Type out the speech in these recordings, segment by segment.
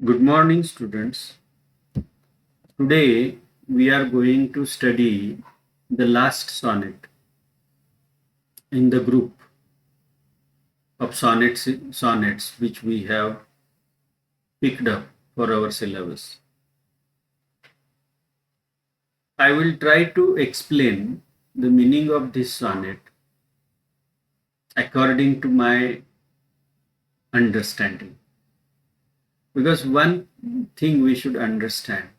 Good morning, students. Today we are going to study the last sonnet in the group of sonnets which we have picked up for our syllabus. I will try to explain the meaning of this sonnet according to my understanding. Because one thing we should understand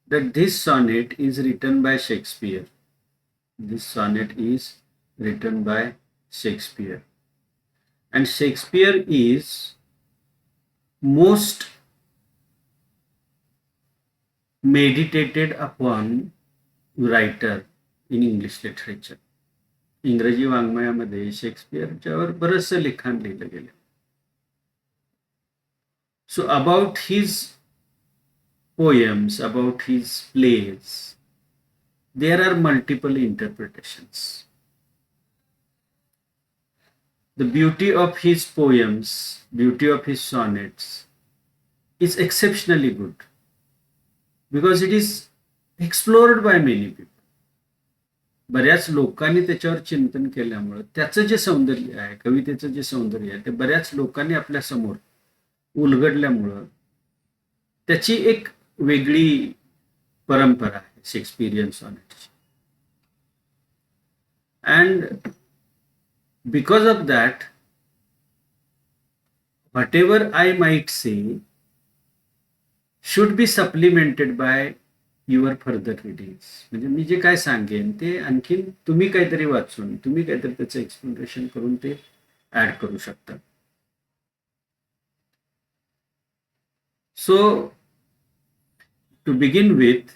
that this sonnet is written by Shakespeare. This sonnet is written by Shakespeare. And Shakespeare is most meditated upon writer in English literature. इंग्रजी वाङ्मयामध्ये शेक्सपियरच्यावर बरंचसं लिखाण लिहिलं गेलं. So about his poems, about his plays, there are multiple interpretations. The beauty of his poems, beauty of his sonnets is exceptionally good because it is explored by many people. बऱ्याच लोकांनी त्याच्यावर चिंतन केल्यामुळे त्याचं जे सौंदर्य आहे, कवितेचं जे सौंदर्य आहे, ते बऱ्याच लोकांनी आपल्या समोर उलगडल्यामुळं त्याची एक वेगळी परंपरा आहे शेक्सपिरियन सॉनेटची. And because of that, whatever I might say should be supplemented by your further readings. म्हणजे मी जे काय सांगेन ते आणखीन तुम्ही काहीतरी वाचून तुम्ही काहीतरी त्याचं एक्सप्लोरेशन करून ते ऍड करू शकता. So to begin with,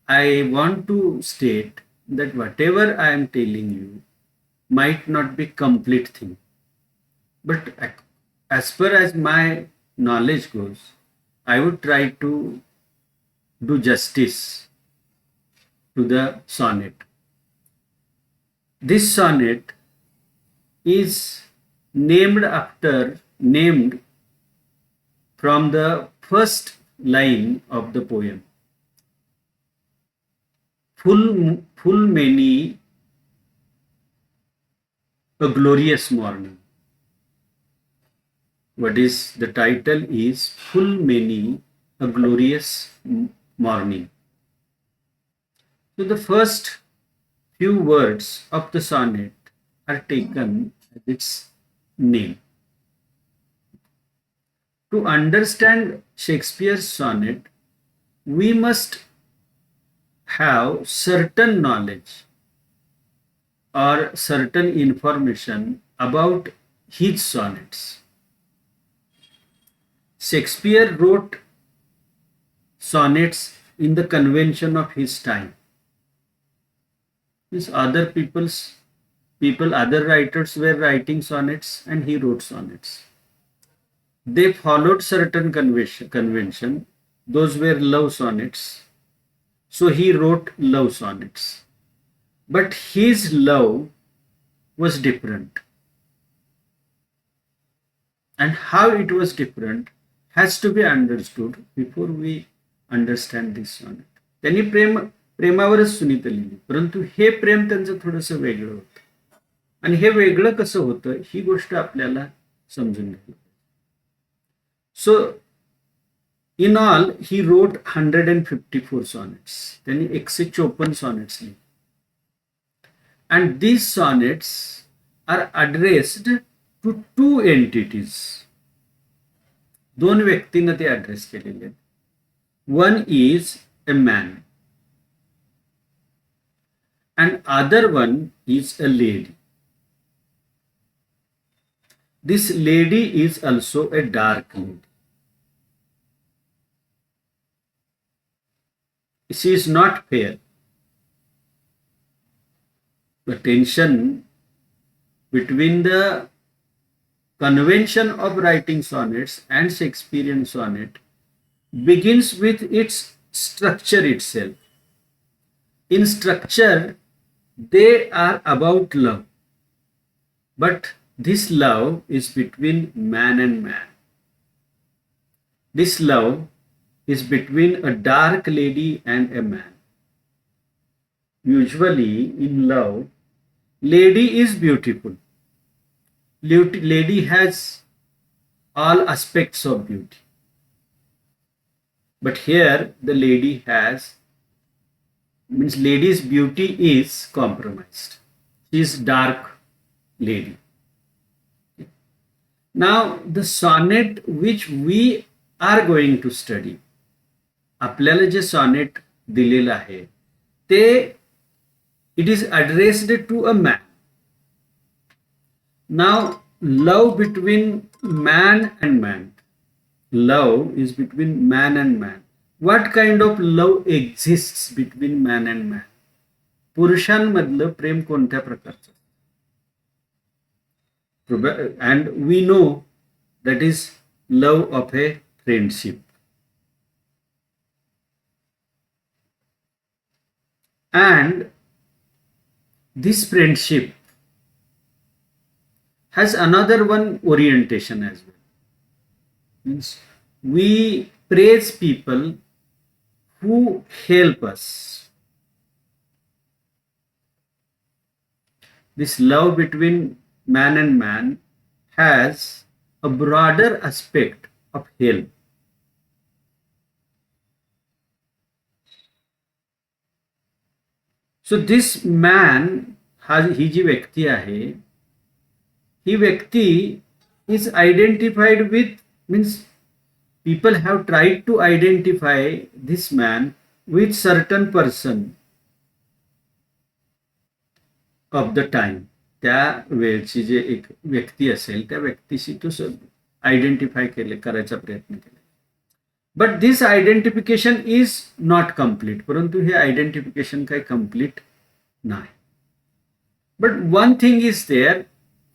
I want to state that whatever I am telling you might not be complete thing, but as far as my knowledge goes, I would try to do justice to the sonnet. This sonnet is named from the first line of the poem. Full many a glorious morning. What is the title is Full many a glorious morning. So the first few words of the sonnet are taken as its name. To understand Shakespeare's sonnet, we must have certain knowledge or certain information about his sonnets. Shakespeare wrote sonnets in the convention of his time. Other other writers were writing sonnets and he wrote sonnets. They followed certain convention. Those were love sonnets. So he wrote love sonnets. But his love was different. And how it was different has to be understood before we understand this sonnet. त्यांनी प्रेमावरच सुनीता लिहिली, परंतु हे प्रेम त्यांचं थोडंसं वेगळं होतं. आणि हे वेगळं कसं होतं ही गोष्ट आपल्याला समजून घ्यायला. So in all he wrote 154 sonnets. त्यांनी 154 सॉनेट्स लिहिली. And these sonnets are addressed to 2 entities. 2 व्यक्तींना ते अड्रेस केलेले आहेत. One is a man and other one is a lady. This lady is also a dark lady. She is not fair. The tension between the convention of writing sonnets and Shakespearean sonnet begins with its structure itself. In structure, they are about love, but this love is between man and man. This love is between a dark lady and a man. Usually in love, lady is beautiful. Lady has all aspects of beauty. But here the lady has, means lady's beauty is compromised. She is dark lady. Now the sonnet which we are going to study, आपल्याला जे sonnet दिलेलं आहे ते it is addressed to a man. Now love between man and man. Love is between man and man. What kind of love exists between man and man? पुरुषांमधलं प्रेम कोणत्या प्रकारचं? And we know that is love of a friendship. And this friendship has another one orientation as well. Means we praise people who help us. This love between man and man has a broader aspect of help. So this man, ही जी व्यक्ती आहे, ही व्यक्ती is identified with, means people have tried to identify this man with certain person of the time. त्या वेळची जे एक व्यक्ती असेल त्या व्यक्तीशी तो आयडेंटिफाय करायचा प्रयत्न केला. But this identification is not complete. परंतु हे आयडेंटिफिकेशन काही कम्प्लीट नाही. But one thing is there,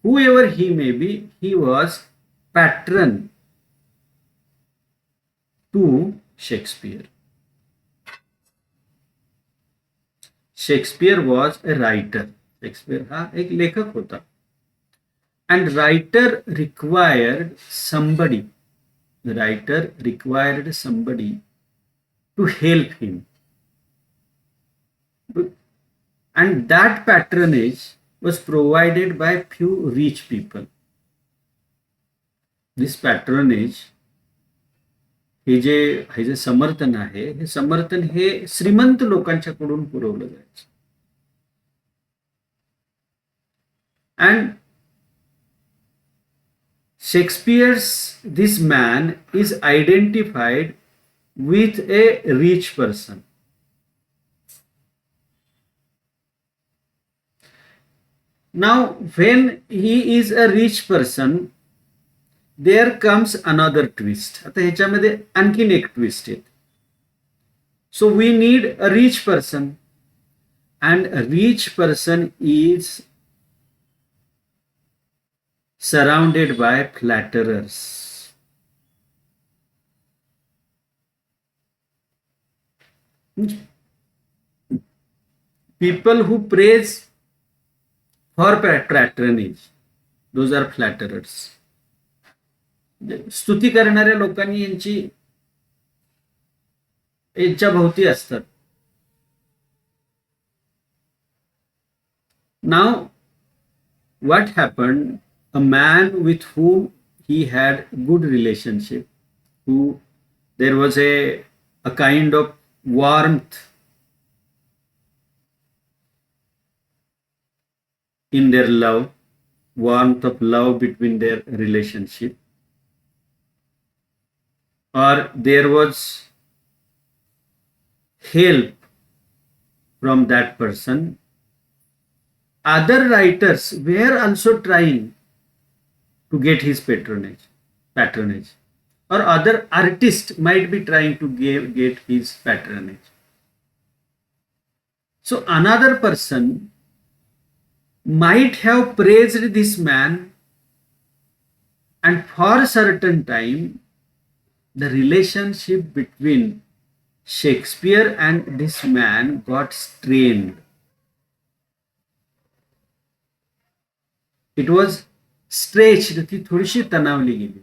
whoever he may be, he was patron to Shakespeare. Shakespeare was a writer. Shakespeare हा एक लेखक होता. And writer required somebody. The writer required somebody to help him. And that patronage was provided by few rich people. This patronage, हे जे समर्थन आहे, हे समर्थन हे श्रीमंत लोकांच्याकडून पुरवलं जायचं. And Shakespeare's this man is identified with a rich person. Now when he is a rich person, there comes another twist. आता ह्याच्यामध्ये आणखीन एक twist आहे. So we need a rich person, and a rich person is surrounded by flatterers. People who praise for patronage, those are flatterers. स्तुती करणाऱ्या लोकांनी यांच्या भोवती असतात. Now what happened? A man with whom he had good relationship, who there was a kind of warmth in their love, warmth of love between their relationship, or there was help from that person. Other writers were also trying to get his patronage, or other artists might be trying to get his patronage. So another person might have praised this man, and for a certain time the relationship between Shakespeare and this man got strained. It was stretched, ती थोडीशी तणावली गेली.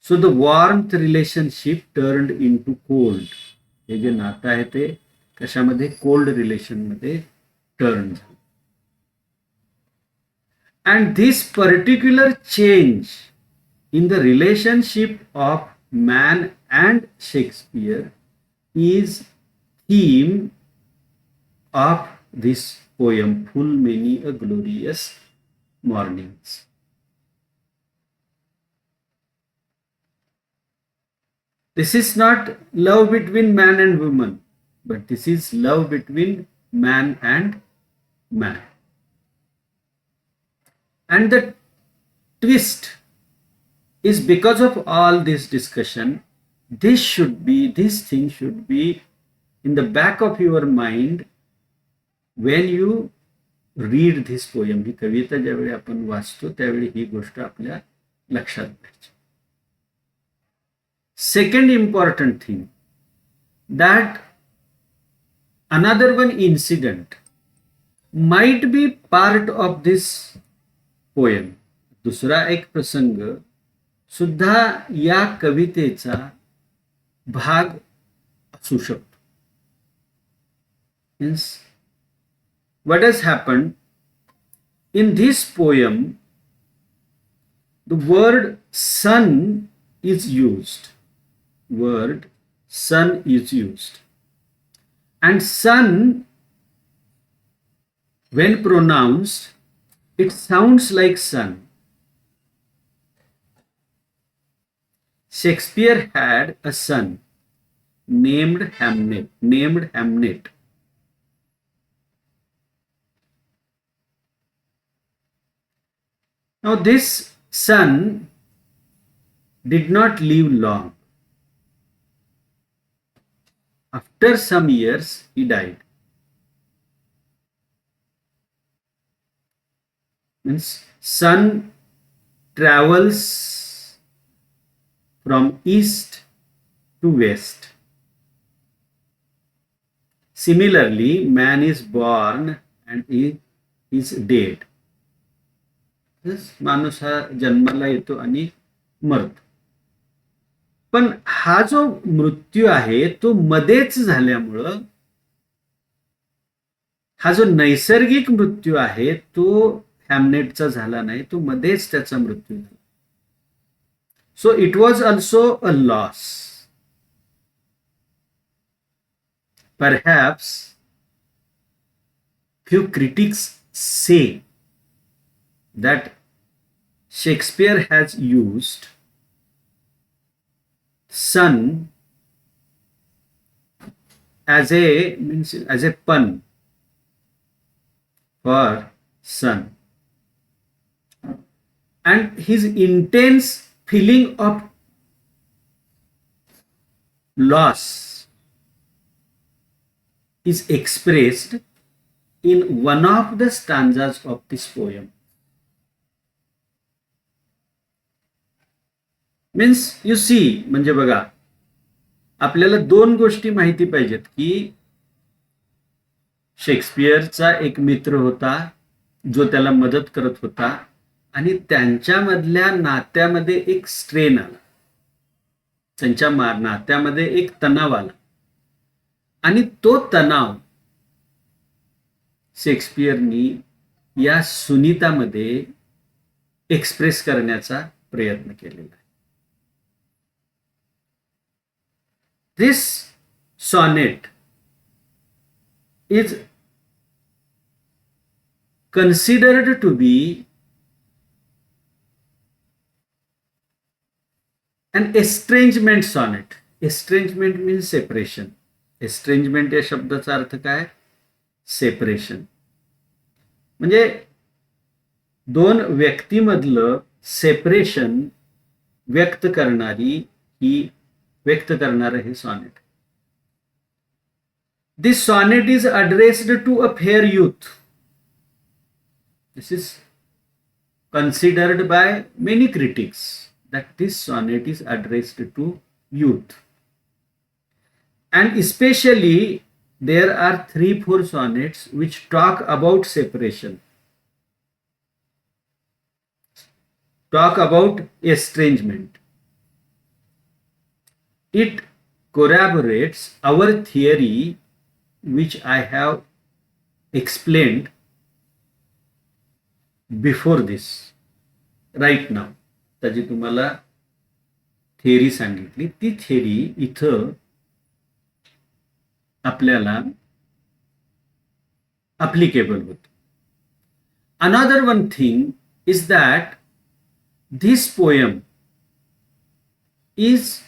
So the warmth relationship turned into cold. हे जे नातं आहे ते कशामध्ये, कोल्ड रिलेशन मध्ये टर्न झालं. And this particular change in the relationship of man and Shakespeare is theme of this poem, Full Many a Glorious Mornings. This is not love between man and woman, but this is love between man and man. And the twist is because of all this discussion, this thing should be in the back of your mind when you read this poem. ही कविता ज्यावेळी आपण वाचतो त्यावेळी ही गोष्ट आपल्या लक्षात पाहिजे. Second important thing, that another one incident might be part of this poem. दुसरा एक प्रसंग सुद्धा या कवितेचा भाग असू शकतो. Means what has happened in this poem, the word sun is used. Word sun is used, and sun, when pronounced, it sounds like sun. Shakespeare had a son named Hamnet. Now this son did not live long. After some years he died. Means sun travels from east to west. Similarly, man is born and he is dead. माणूस हा जन्माला येतो आणि मरतो. पण हा जो मृत्यू आहे तो मध्येच झाल्यामुळं, हा जो नैसर्गिक मृत्यू आहे तो हॅमनेटचा झाला नाही, तो मध्येच त्याचा मृत्यू झाला. So it was also a loss. Perhaps few critics say that Shakespeare has used sun as a pun for sun, and his intense feeling of loss is expressed in one of the stanzas of this poem. Means you see, म्हणजे बघा, आपल्याला दोन गोष्टी माहिती पाहिजेत की शेक्सपियरचा एक मित्र होता जो त्याला मदत करत होता आणि त्यांच्यामधल्या नात्यामध्ये एक स्ट्रेन आला, त्यांच्या नात्यामध्ये एक तणाव आला आणि तो तणाव शेक्सपियरनी या सुनीतामध्ये एक्सप्रेस करण्याचा प्रयत्न केलेला आहे. This sonnet is considered to be an estrangement sonnet. Estrangement means separation. Estrangement या शब्दाचा अर्थ काय? सेपरेशन. म्हणजे दोन व्यक्तीमधलं सेपरेशन व्यक्त करणारं हे sonnet. This sonnet is addressed to a fair youth. This is considered by many critics that this sonnet is addressed to youth. And especially there are 3-4 sonnets which talk about separation, talk about estrangement. It corroborates our theory, which I have explained before this, right now. त्याची तुम्हाला theory सांगितली, ती theory इथं आपल्याला applicable होते. Another one thing is that this poem is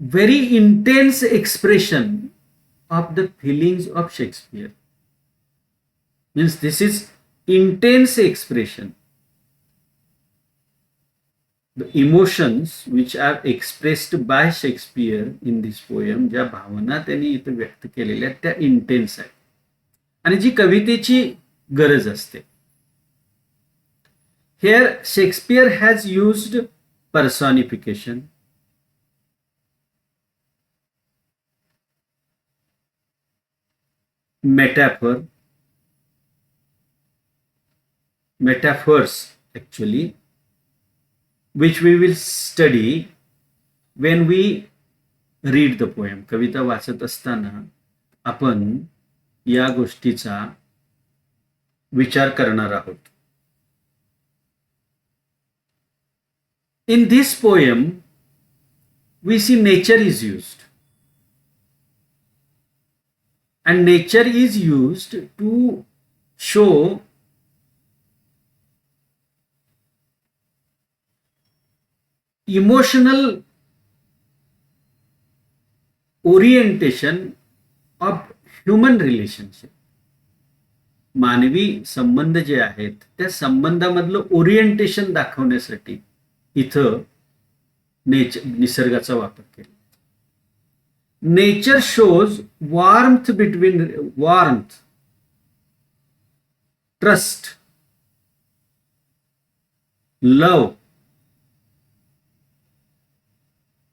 very intense expression of the feelings of Shakespeare. Means this is intense expression. The emotions which are expressed by Shakespeare in this poem, ज्या भावना त्यांनी इथं व्यक्त केलेल्या त्या intense आहेत आणि जी कवितेची गरज असते. Here Shakespeare has used personification, metaphors actually, which we will study when we read the poem. कविता वाचत असताना आपण या गोष्टीचा विचार करणार आहोत. In this poem, we see nature is used. And nature is used to show emotional orientation of human relationship. मानवी संबंध जे आहेत त्या संबंधामधलं ओरिएंटेशन दाखवण्यासाठी इथं निसर्गाचा वापर केला. Nature shows warmth, trust, love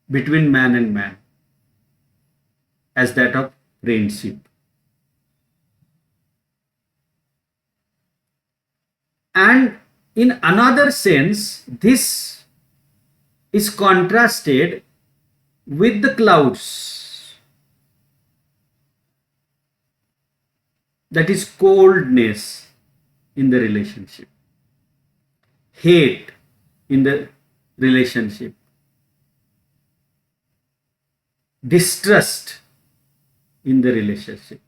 between man and man, as that of friendship. And in another sense, this is contrasted with the clouds. That is coldness in the relationship, hate in the relationship, distrust in the relationship.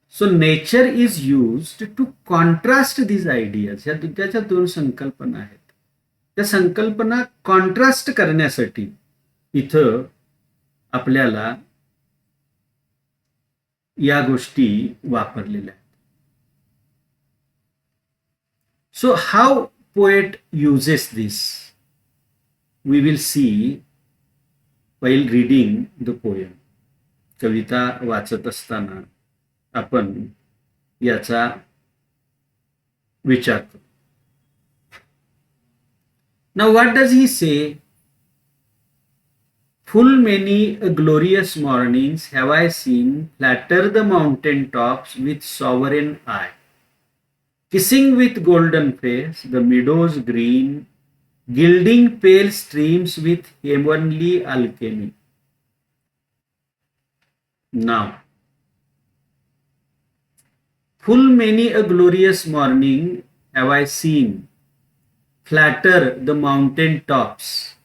So nature is used to contrast these ideas. या त्याच्या दोन संकल्पना आहेत. त्या संकल्पना contrast करण्यासाठी इथं आपल्याला या गोष्टी वापरलेल्या आहेत. So how poet uses this, we will see while reading the poem. कविता वाचत असताना आपण याचा विचार करू. Now what does he say? Full many a glorious mornings have I seen flatter the mountain tops with sovereign eye, kissing with golden face the meadows green, gilding pale streams with heavenly alchemy. Now, full many a glorious morning have I seen flatter the mountain tops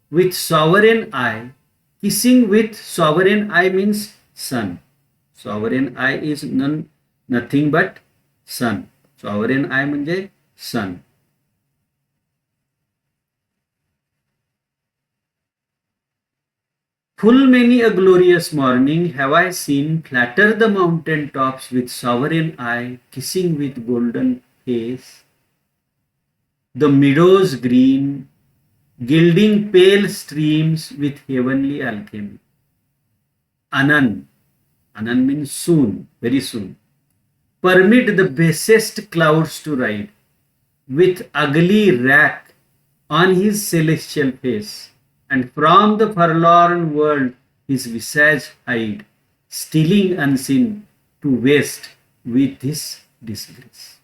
with sovereign eye, kissing with sovereign eye means sun. Sovereign eye is nothing but sun. Sovereign eye म्हणजे sun. Full many a glorious morning have I seen flatter the mountain tops with sovereign eye, kissing with golden face the meadows green, gilding pale streams with heavenly alchemy. Anan means soon, very soon. Permit the basest clouds to ride with ugly wrack on his celestial face, and from the forlorn world his visage hide, stealing unseen to waste with his disgrace.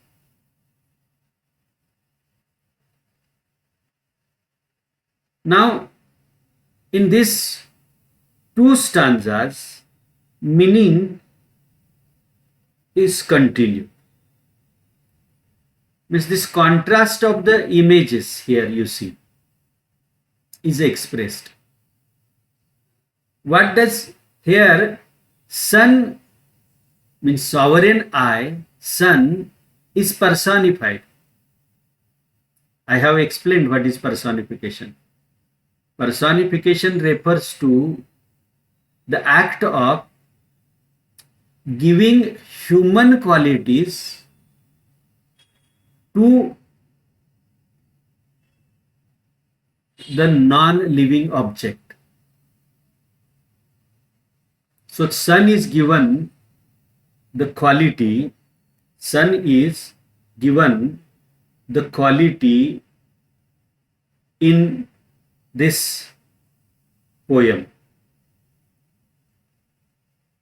Now, in these two stanzas, meaning is continued. Means this contrast of the images here you see is expressed. What does here sun means? Sovereign I, sun is personified. I have explained what is personification. Personification refers to the act of giving human qualities to the non-living object. So sun is given the quality, sun is given the quality in this poem.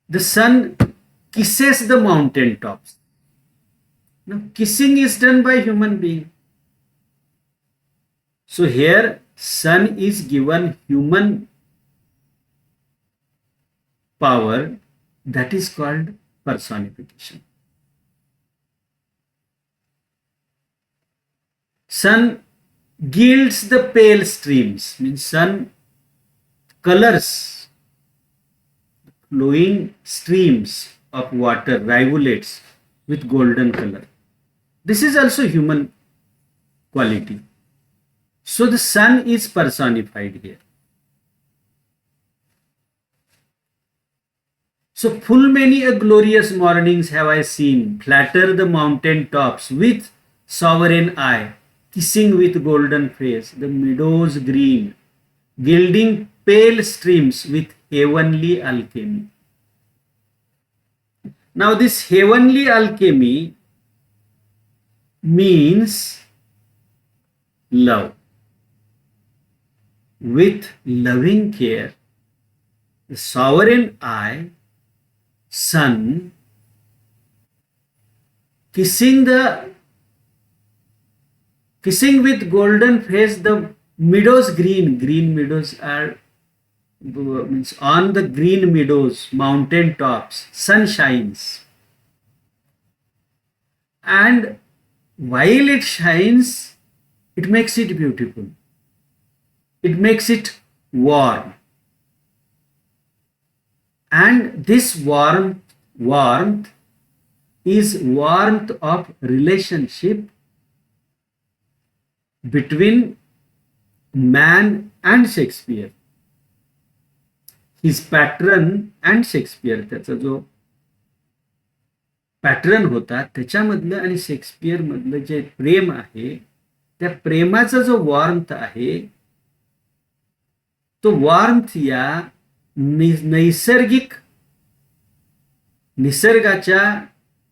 The sun kisses the mountain tops. Now, kissing is done by human being. So here sun is given human power, that is called personification. Sun gilds the pale streams, means sun colors flowing streams of water, rivulets, with golden color. This is also human quality. So the sun is personified here. So full many a glorious mornings have I seen, flatter the mountain tops with sovereign eye, kissing with golden face the meadows green, gilding pale streams with heavenly alchemy. Now this heavenly alchemy means love. With loving care, the sovereign eye, sun, kissing with golden face the meadows green. Green meadows are means on the green meadows, mountain tops, sun shines. And while it shines, it makes it beautiful. It makes it warm. And this warmth is warmth of relationship between man and Shakespeare. His patron and Shakespeare, त्याचा जो pattern होता त्याच्यामधलं आणि Shakespeare मधलं जे प्रेम आहे, त्या प्रेमाचा जो वॉर्मथ आहे, तो वॉर्मथ या निसर्गाच्या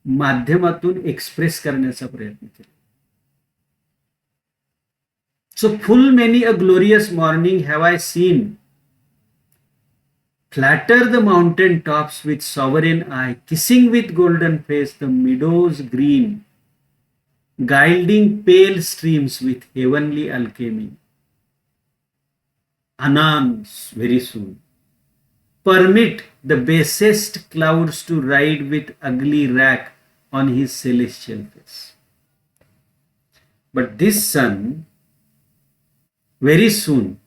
माध्यमातून एक्सप्रेस करण्याचा प्रयत्न केला. So full many a glorious morning have I seen, flatter the mountain tops with sovereign eye, kissing with golden face the meadows green, gilding pale streams with heavenly alchemy. Anon, very soon, permit the basest clouds to ride with ugly wrack on his celestial face. But this sun, very soon,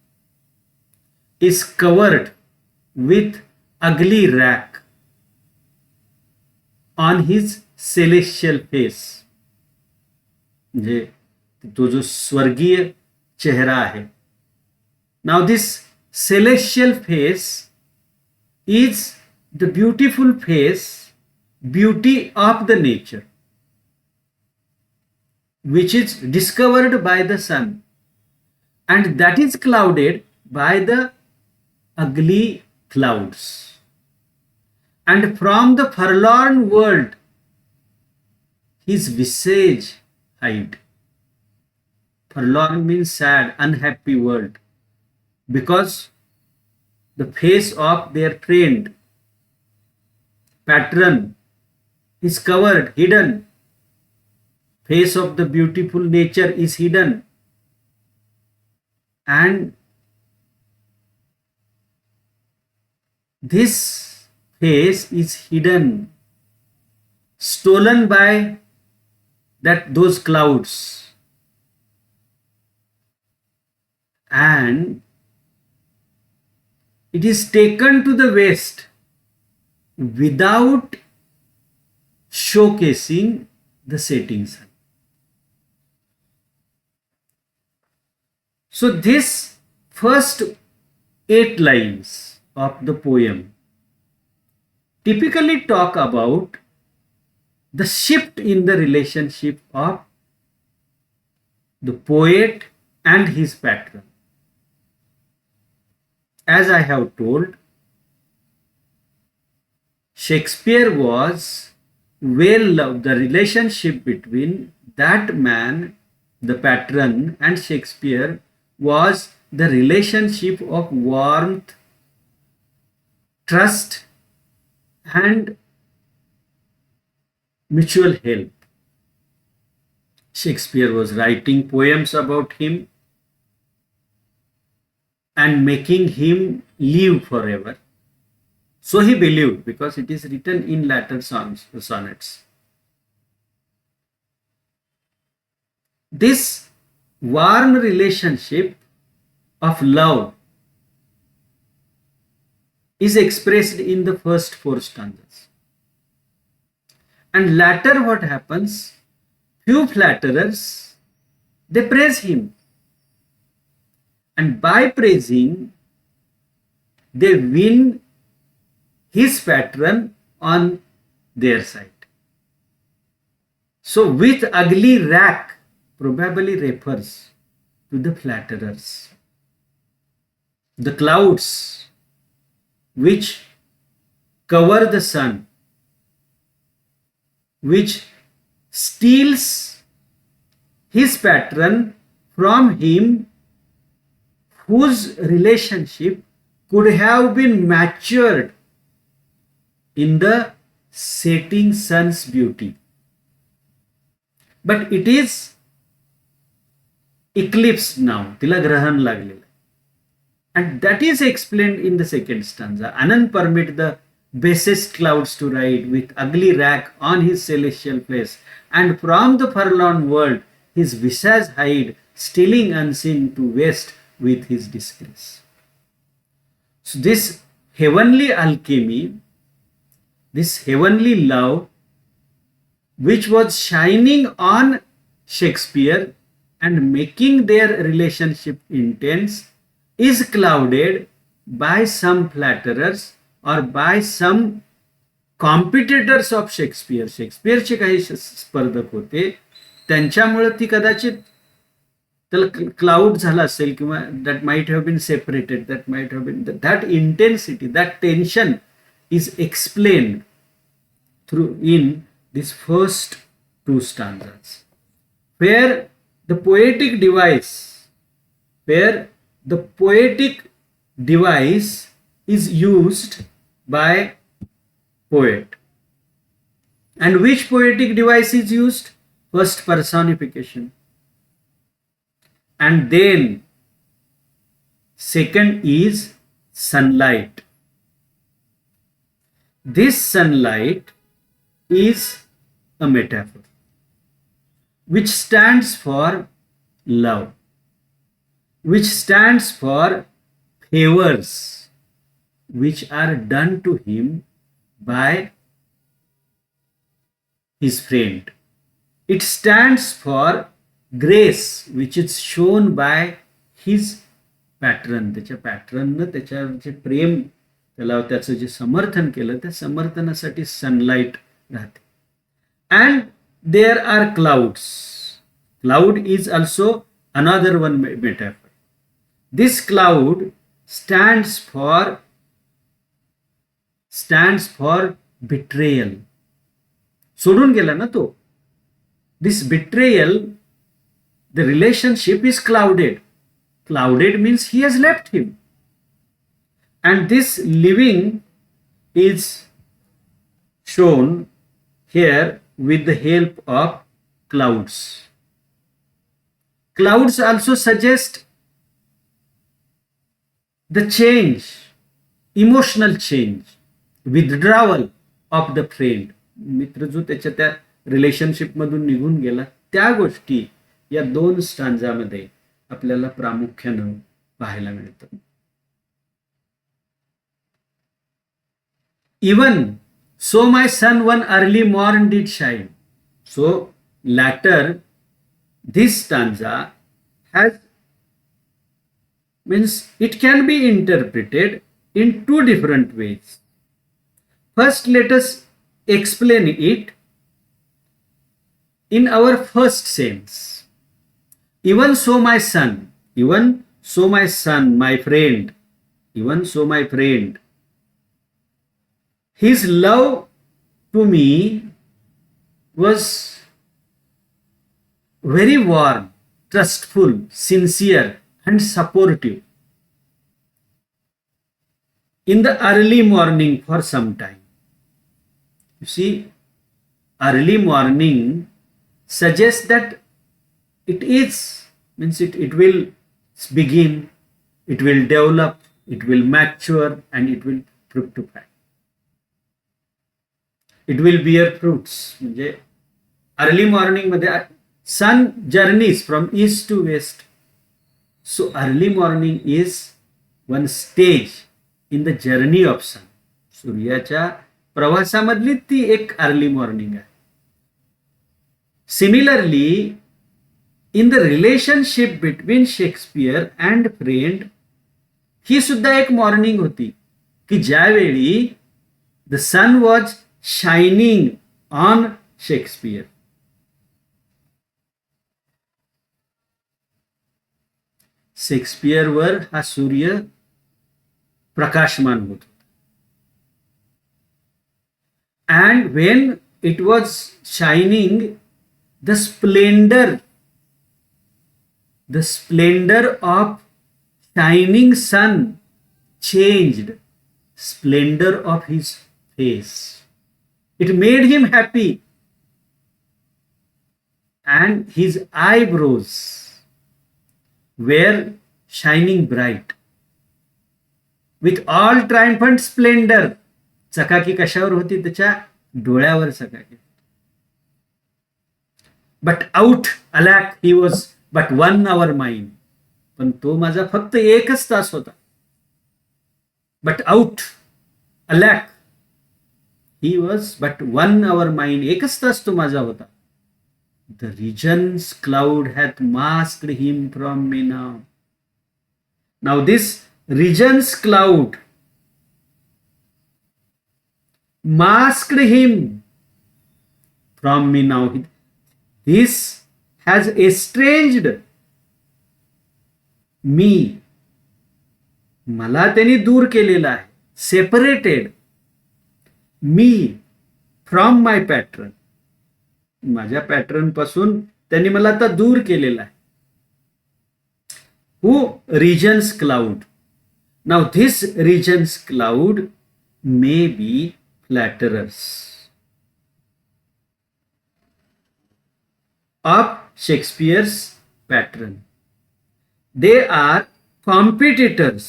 is covered with ugly wrack on his celestial face. म्हणजे तो जो स्वर्गीय चेहरा आहे. Now this celestial face is the beautiful face, beauty of the nature, which is discovered by the sun, and that is clouded by the ugly clouds. And from the forlorn world his visage hide. Forlorn means sad, unhappy world, because the face of their friend, patron, is covered, hidden. Face of the beautiful nature is hidden, and this face is hidden, stolen by those clouds, and it is taken to the west without showcasing the setting sun. So this first 8 lines of the poem typically talk about the shift in the relationship of the poet and his patron. As I have told, Shakespeare was well loved. The relationship between that man, the patron, and Shakespeare was the relationship of warmth, trust, and mutual help. Shakespeare was writing poems about him and making him live forever. So he believed, because it is written in latter sonnets. This warm relationship of love is expressed in the first 4 stanzas. And latter what happens? Few flatterers, they praise him. And by praising, they win his patron on their side. So with ugly rack probably refers to the flatterers. The clouds which cover the sun, which steals his patron from him, whose relationship could have been matured in the setting sun's beauty. But it is eclipsed now. Tila grahan laglela. And that is explained in the second stanza. Anand permit the basest clouds to ride with ugly rack on his celestial place, and from the forlorn world his visage hide, stealing unseen to west with his disgrace. So this heavenly alchemy, this heavenly love, which was shining on Shakespeare and making their relationship intense, is clouded by some flatterers or by some competitors of Shakespeare. शेक्सपियरचे काही स्पर्धक होते, त्यांच्यामुळे ती कदाचित त्याला cloud झाला असेल, किंवा that might have been separated, that might have been that intensity, that tension is explained through in this first 2 stanzas, where the poetic device is used by poet. And which poetic device is used? First, personification, and then second is sunlight. This sunlight is a metaphor which stands for love, which stands for favors which are done to him by his friend. It stands for grace which is shown by his patron. त्याच्या पॅट्रननं त्याच्यावर जे प्रेम, त्याला त्याचं जे समर्थन केलं, त्या समर्थनासाठी sunlight राहते. And there are clouds. Cloud is also another one metaphor. This cloud stands for betrayal. सोडून गेला ना तो. This betrayal, the relationship is clouded. Clouded means he has left him. And this living is shown here with the help of clouds. Clouds also suggest the change emotional change, withdrawal of the friend, मित्र जो त्याच्या त्या relationship मधून निघून गेला, त्या गोष्टी या 2 स्टांजामध्ये आपल्याला प्रामुख्यानं पाहायला मिळतं. Even so my sun one early morn did shine. So latter this stanza has means it can be interpreted in 2 different ways. First, let us explain it in our first sense. Even so my son, even so my son, my friend, even so my friend, his love to me was very warm, trustful, sincere and supportive in the early morning for some time. You see, early morning suggests that it is, means it will begin, it will develop, it will mature and it will fructify. It will bear fruits. म्हणजे early morning मध्ये sun journeys from east to west. So early morning is one stage in the journey of sun. सूर्याच्या प्रवासामधली ती एक early morning आहे. Similarly in the relationship between Shakespeare and friend, ही सुद्धा एक मॉर्निंग होती की ज्यावेळी the sun was shining on Shakespeare. शेक्सपियरवर हा सूर्य प्रकाशमान होत होता. And when it was shining, the splendor of shining sun changed splendor of his face. It made him happy, and his eyebrows were shining bright with all triumphant splendor. चकाकी कशावर होती? त्याच्या डोळ्यावर चकाकी. But out alack he was but 1 hour mine. पण तो माझा फक्त 1च तास होता. But out alack he was but 1 hour mine. 1च तास तो माझा होता. The region's cloud hath masked him from me now. Now this region's cloud masked him from me now. This has estranged me. मला त्यांनी दूर केलेला आहे. Separated me from my patron. माझ्या पॅटर्न पासून त्यांनी मला आता दूर केलेला आहे. Who region's cloud. Now this region's cloud may be flatterers of Shakespeare's patron. They are competitors.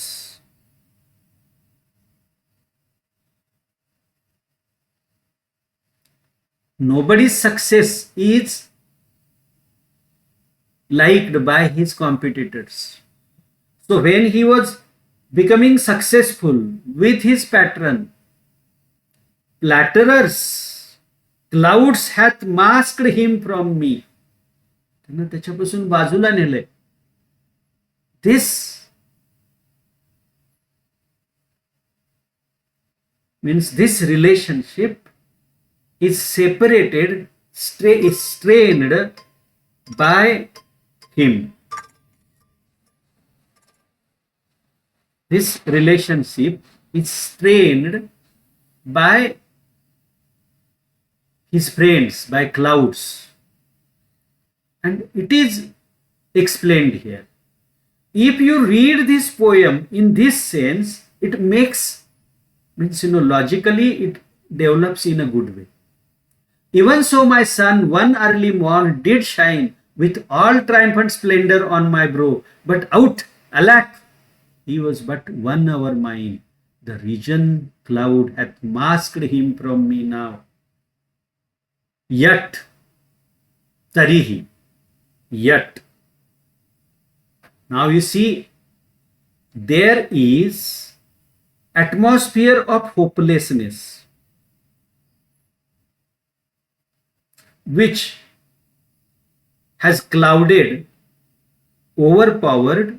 Nobody's success is liked by his competitors. So when he was becoming successful with his patron, flatterers, clouds hath masked him from me. त्यांना त्याच्यापासून बाजूला नेलंय. This means this relationship is separated, is strained by him. This relationship is strained by his friends, by clouds. And it is explained here. If you read this poem in this sense, it makes, means, logically it develops in a good way. Even so, my son, one early morn did shine with all triumphant splendor on my brow, but out, alack, he was but 1 hour mine. The region cloud hath masked him from me now. Yet, तरीही, yet. Now you see, there is atmosphere of hopelessness which has clouded, overpowered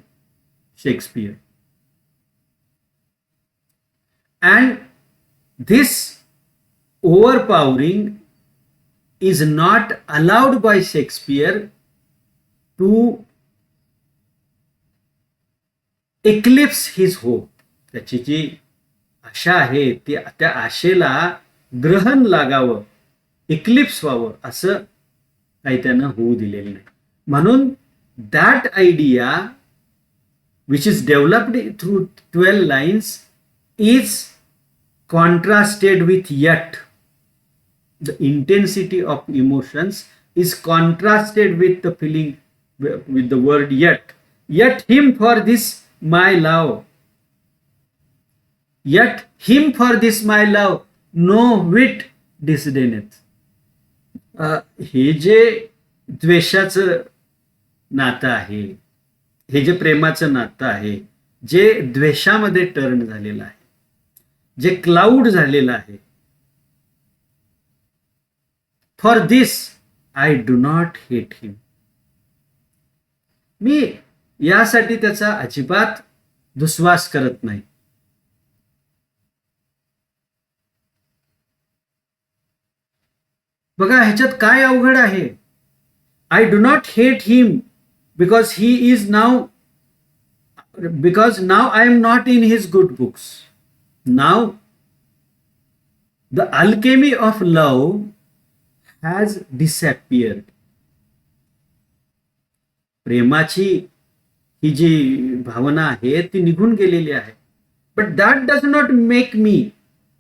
Shakespeare. And this overpowering is not allowed by Shakespeare to eclipse his hope. त्याची जी आशा आहे ती त्या आशेला ग्रहण लागावं, Eclipse व्हावं असं काही त्यानं होऊ दिलेलं नाही. म्हणून that idea which is developed through 12 lines is contrasted with yet. The intensity of emotions is contrasted with the feeling, with the word yet. Yet him for this my love, yet him for this my love no wit disdaineth. हे जे द्वेषाचं नातं आहे, हे जे प्रेमाचं नातं आहे, जे द्वेषामध्ये turn झालेलं आहे, जे क्लाउड झालेलं आहे, for this I do not hate him. मी यासाठी त्याचा अजिबात दुस्वास करत नाही. बघा ह्याच्यात काय अवघड आहे. आय do not hate him because he is now, because now I am not in his good books. Now the Alchemy of love has disappeared. प्रेमाची ही जी भावना आहे ती निघून गेलेली आहे. But that does not make me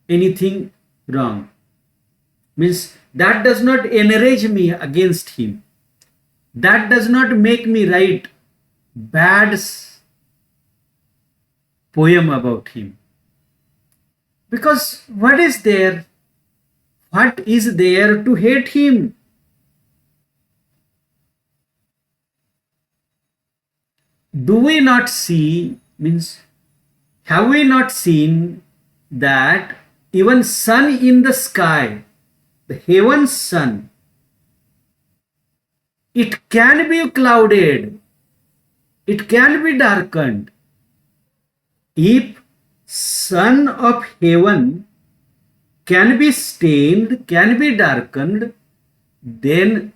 anything wrong. Means that does not enrage me against him. That does not make me write bad poem about him. Because what is there? What is there to hate him? Do we not see, means have we not seen that even sun in the sky, the heaven's sun, it can be clouded, it can be darkened. If sun of heaven can be stained, can be darkened, then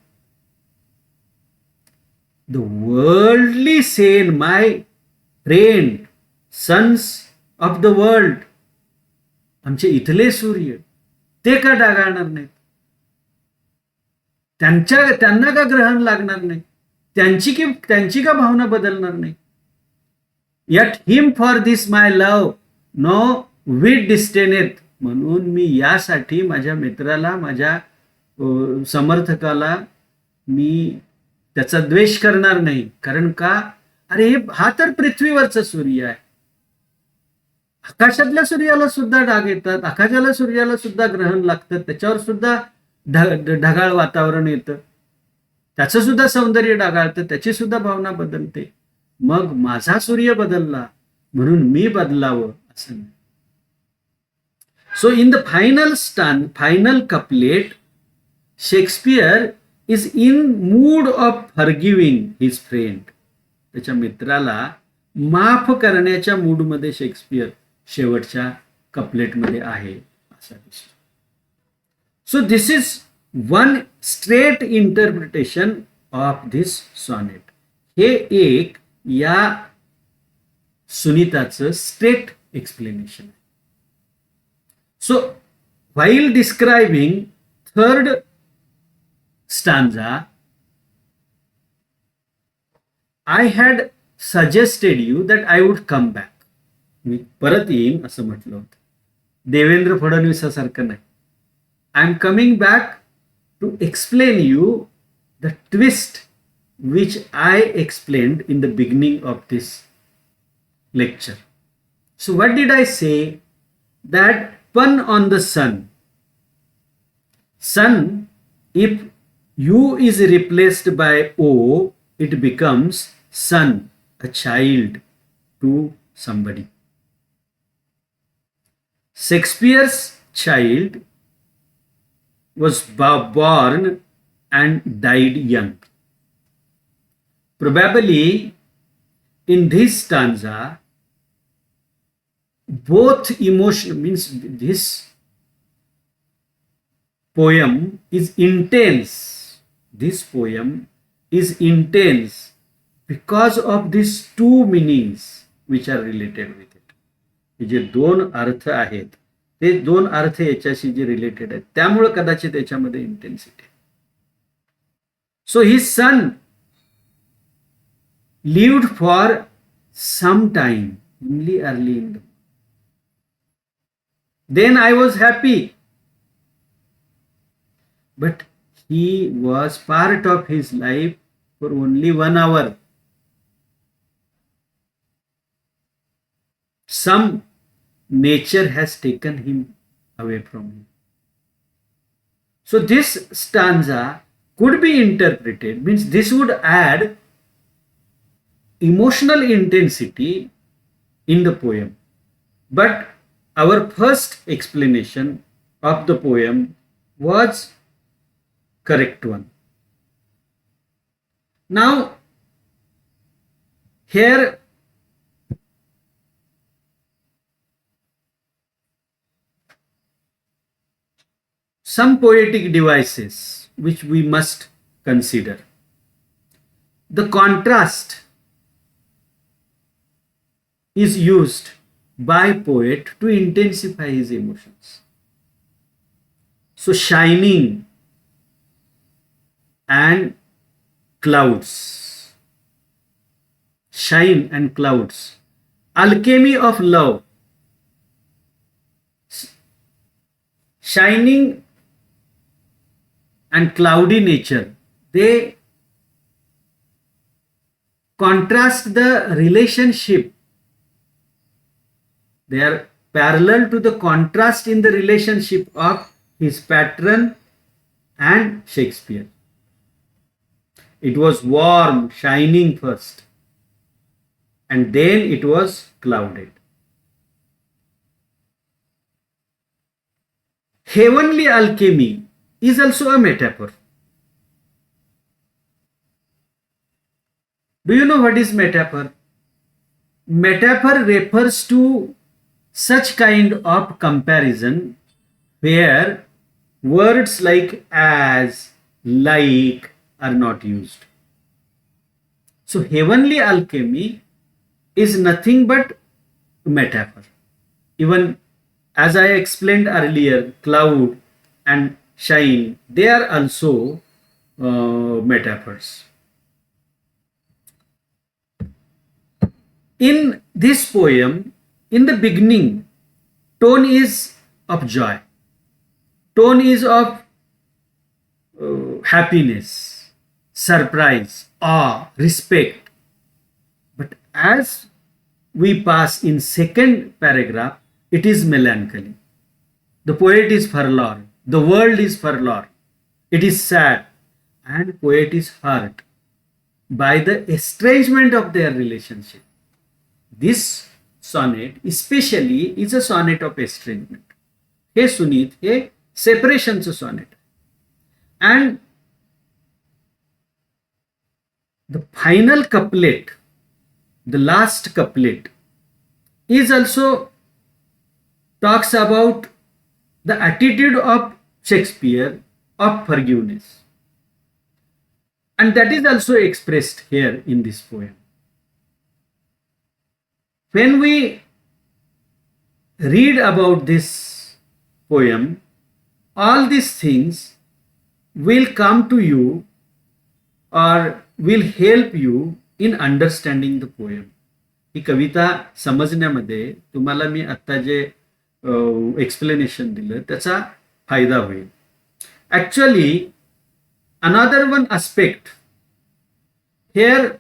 the worldly saint, my friend, sons of the world, आमचे इथले सूर्य, ते का डागाळणार नाहीत? त्यांना का ग्रहण लागणार नाही? त्यांची का भावना बदलणार नाही? Yet him for this my love no whit disdaineth. म्हणून मी यासाठी माझ्या मित्राला, माझ्या समर्थकाला मी त्याचा द्वेष करणार नाही. कारण का? अरे हा तर पृथ्वीवरचा सूर्य आहे. आकाशातल्या सूर्याला सुद्धा डाग येतात, आकाशाला सूर्याला सुद्धा ग्रहण लागतं, त्याच्यावर सुद्धा ढगाळ वातावरण येतं, त्याचं सुद्धा सौंदर्य डागाळतं, त्याची सुद्धा भावना बदलते. मग माझा सूर्य बदलला म्हणून मी बदलावं असं नाही. So in the final couplet Shakespeare is in mood of forgiving his friend. त्याच्या मित्राला माफ करण्याच्या मूडमध्ये शेक्सपियर शेवटच्या कपलेटमध्ये आहे असा दिसतो. So this is one straight interpretation of this sonnet. हे एक या सुनीताचं स्ट्रेट एक्सप्लेनेशन आहे. So while describing third stanza, I had suggested you that I would come back. मी परत येईन असं म्हटलं होतं. देवेंद्र फडणवीसासारखं नाही. I am coming back to explain you the twist which I explained in the beginning of this lecture. So what did I say? that pun on the sun. Sun, if U is replaced by O, it becomes son, a child to somebody. Shakespeare's child was born and died young. Probably in this stanza, both emotion means this poem is intense. This poem is intense because of these two meanings which are related with it. हे जे दोन अर्थ आहेत ते दोन अर्थ याच्याशी जे related आहेत त्यामुळे कदाचित याच्यामध्ये intensity. So his son lived for some time, only early in the. Then I was happy, but he was part of his life for only 1 hour. Some nature has taken him away from him. So this stanza could be interpreted, means this would add emotional intensity in the poem. But our first explanation of the poem was correct one. Now, here some poetic devices which we must consider. The contrast is used by poet to intensify his emotions. So shining and clouds, shine and clouds, alchemy of love, shining and cloudy nature, they contrast the relationship. They are parallel to the contrast in the relationship of his patron and Shakespeare. It was warm, shining first, and then it was clouded. Heavenly alchemy is also a metaphor. Do you know what is metaphor? Metaphor refers to such kind of comparison where words like as, like are not used. So heavenly alchemy is nothing but metaphor. Even as I explained earlier, cloud and shine, they are also metaphors. In this poem, in the beginning, tone is of joy, tone is of happiness, surprise, awe, respect. But as we pass in second paragraph, it is melancholy. The poet is forlorn, the world is forlorn, it is sad, and poet is hurt by the estrangement of their relationship. This sonnet especially is a sonnet of estrangement. हे सुनीत हे separationचं sonnet. And the final couplet, the last couplet, is also talks about the attitude of Shakespeare of forgiveness. And that is also expressed here in this poem. When we read about this poem, all these things will come to you or will help you in understanding the poem. ही कविता समजण्यामध्ये तुम्हाला मी आता जे explanation दिलं त्याचा फायदा होईल. Actually, another one aspect here,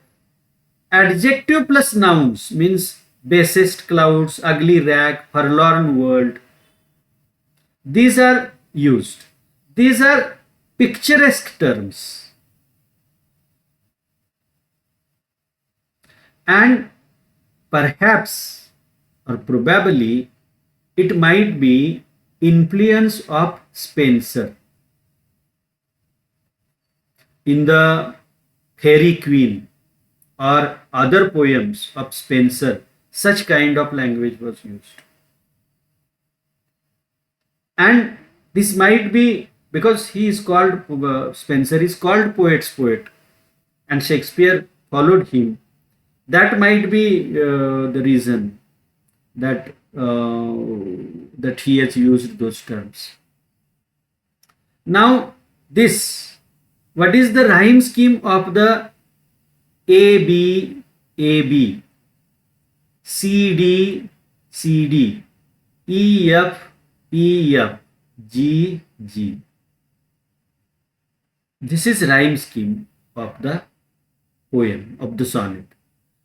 adjective plus nouns means basest clouds, ugly rag, forlorn world, these are used. These are picturesque terms, and perhaps or probably it might be influence of Spenser in the Fairy Queen or other poems of Spenser. Such kind of language was used, and this might be because he is called Spenser is called poet's poet, and Shakespeare followed him. That might be the reason that that he has used those terms. Now, this, what is the rhyme scheme of the A B A B, C D C D, E F E F, G G? This is rhyme scheme of the poem, of the sonnet.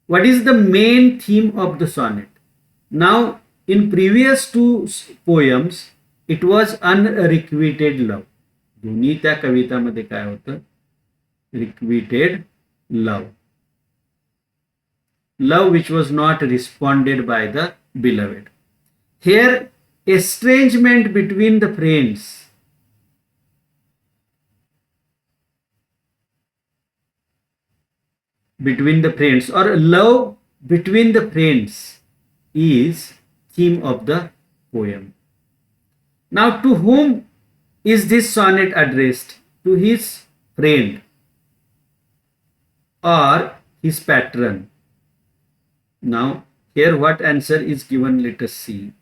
What is the main theme of the sonnet? Now, in previous two poems, it was unrequited love. दोन्ही त्या कवितामध्ये काय होतं? Requited love. Love which was not responded by the beloved. Here, estrangement between the friends, or love between the friends is theme of the poem. Now, to whom is this sonnet addressed? To his friend or his patron. Now, here what answer is given? Let us see.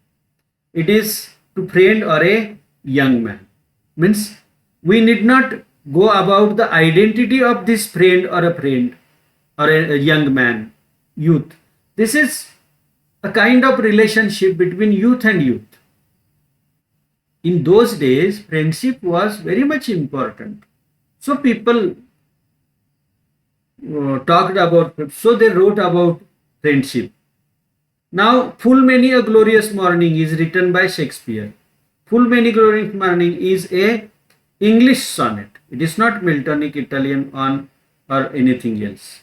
It is to friend or a young man. Means we need not go about the identity of this friend or a young man, youth. This is a kind of relationship between youth and youth. In those days, friendship was very much important. So people talked about, so they wrote about friendship. Now, Full Many a Glorious Morning is written by Shakespeare. Full Many Glorious Morning is a English sonnet. It is not Miltonic, Italian or anything else.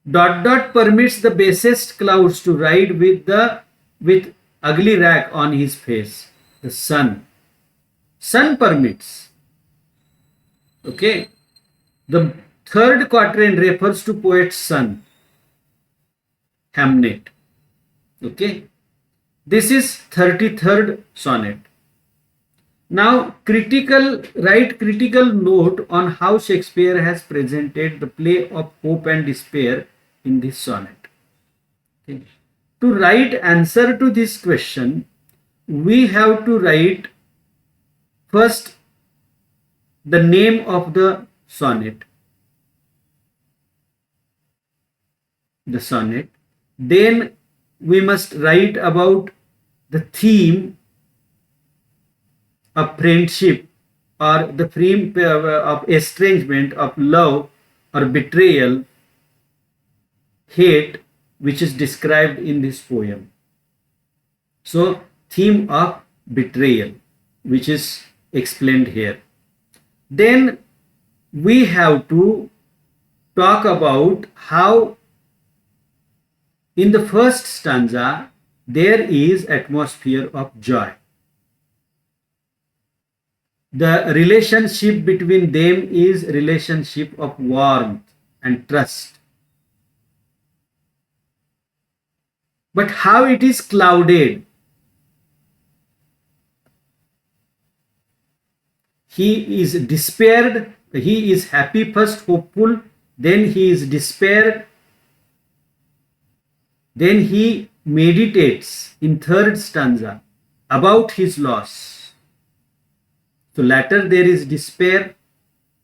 Dot dot permits the basest clouds to ride with ugly rack on his face. The sun. Sun permits. Okay. The third quatrain refers to poet's son, Hamnet. Okay. This is 33rd sonnet. Now, write critical note on how Shakespeare has presented the play of hope and despair in this sonnet. Okay. To write answer to this question, we have to write first the name of the sonnet, then we must write about the theme of friendship or the theme of estrangement, of love or betrayal, hate, which is described in this poem. So, theme of betrayal, which is explained here. Then we have to talk about how in the first stanza there is atmosphere of joy. The relationship between them is relationship of warmth and trust. But how it is clouded? He is despaired, he is happy first, hopeful, then he is despaired, then he meditates in third stanza about his loss. So later there is despair,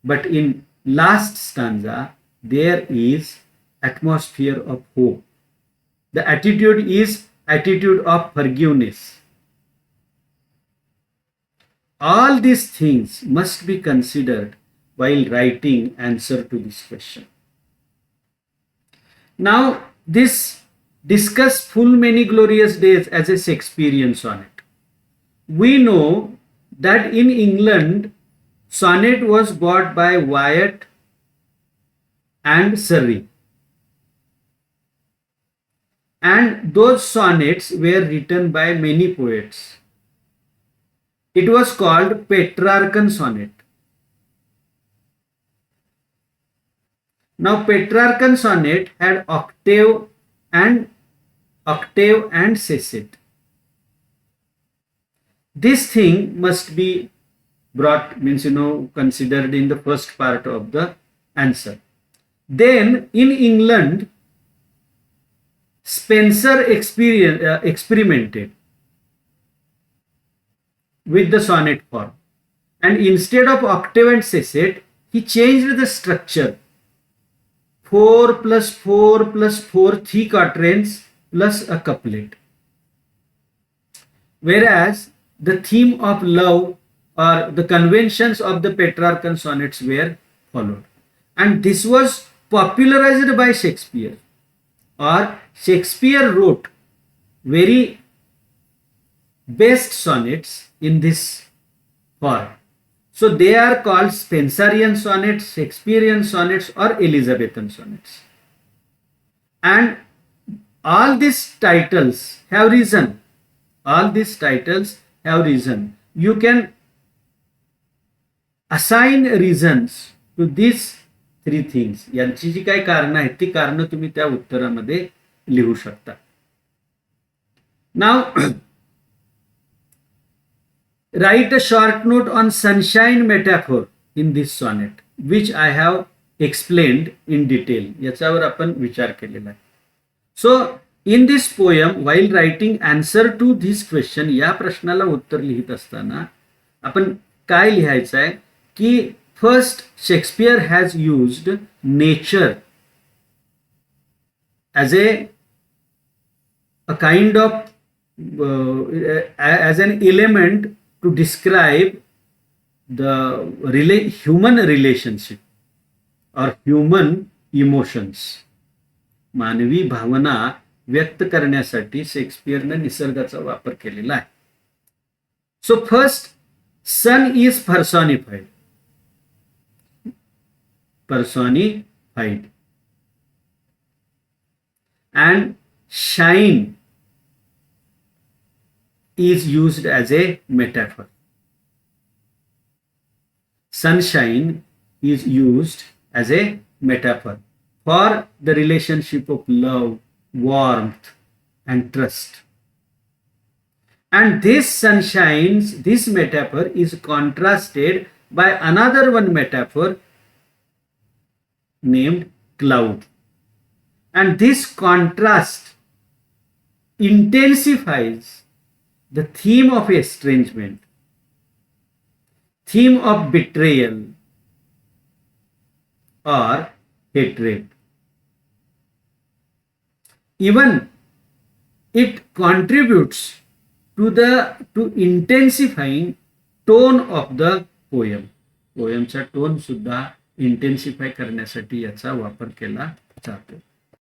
but in last stanza there is atmosphere of hope. The attitude is attitude of forgiveness. All these things must be considered while writing answer to this question. Now, this discuss Full Many Glorious Days as a Shakespearean sonnet. we know that in England, sonnet was bought by Wyatt and Surrey. And those sonnets were written by many poets. It was called Petrarchan sonnet. Now, Petrarchan sonnet had and sestet. This thing must be brought, means considered in the first part of the answer. Then in England, Spencer experimented with the sonnet form, and instead of octave and sestet, he changed the structure. 4 plus 4 plus 4 3 quatrains plus a couplet. Whereas the theme of love or the conventions of the Petrarchan sonnets were followed. And this was popularized by Shakespeare, or Shakespeare wrote very best sonnets in this form. So they are called Spenserian sonnets, Shakespearean sonnets, or Elizabethan sonnets. And all these titles have risen. You can assign reasons to these three things. यांची जी काही कारणं आहेत ती कारणं तुम्ही त्या उत्तरामध्ये लिहू शकता. Now, write a short note on sunshine metaphor in this sonnet, which I have explained in detail. याच्यावर आपण विचार केलेला आहे. So, in this poem, while writing answer to this question, या प्रश्नाला उत्तर लिहित असताना आपण काय लिहायचं आहे की first, Shakespeare has used nature as a kind of as an element to describe the human relationship or human emotions. मानवी भावना व्यक्त करण्यासाठी शेक्सपियरने निसर्गाचा वापर केलेला आहे. So first, sun is personified. And shine is used as a metaphor. Sunshine is used as a metaphor for the relationship of love, warmth, and trust. And this metaphor is contrasted by another one metaphor named cloud. And this contrast intensifies the theme of estrangement, theme of betrayal or hatred. Even it contributes to intensifying tone of the poem. पोएमचा tone सुद्धा intensify करण्यासाठी याचा वापर केला जातो.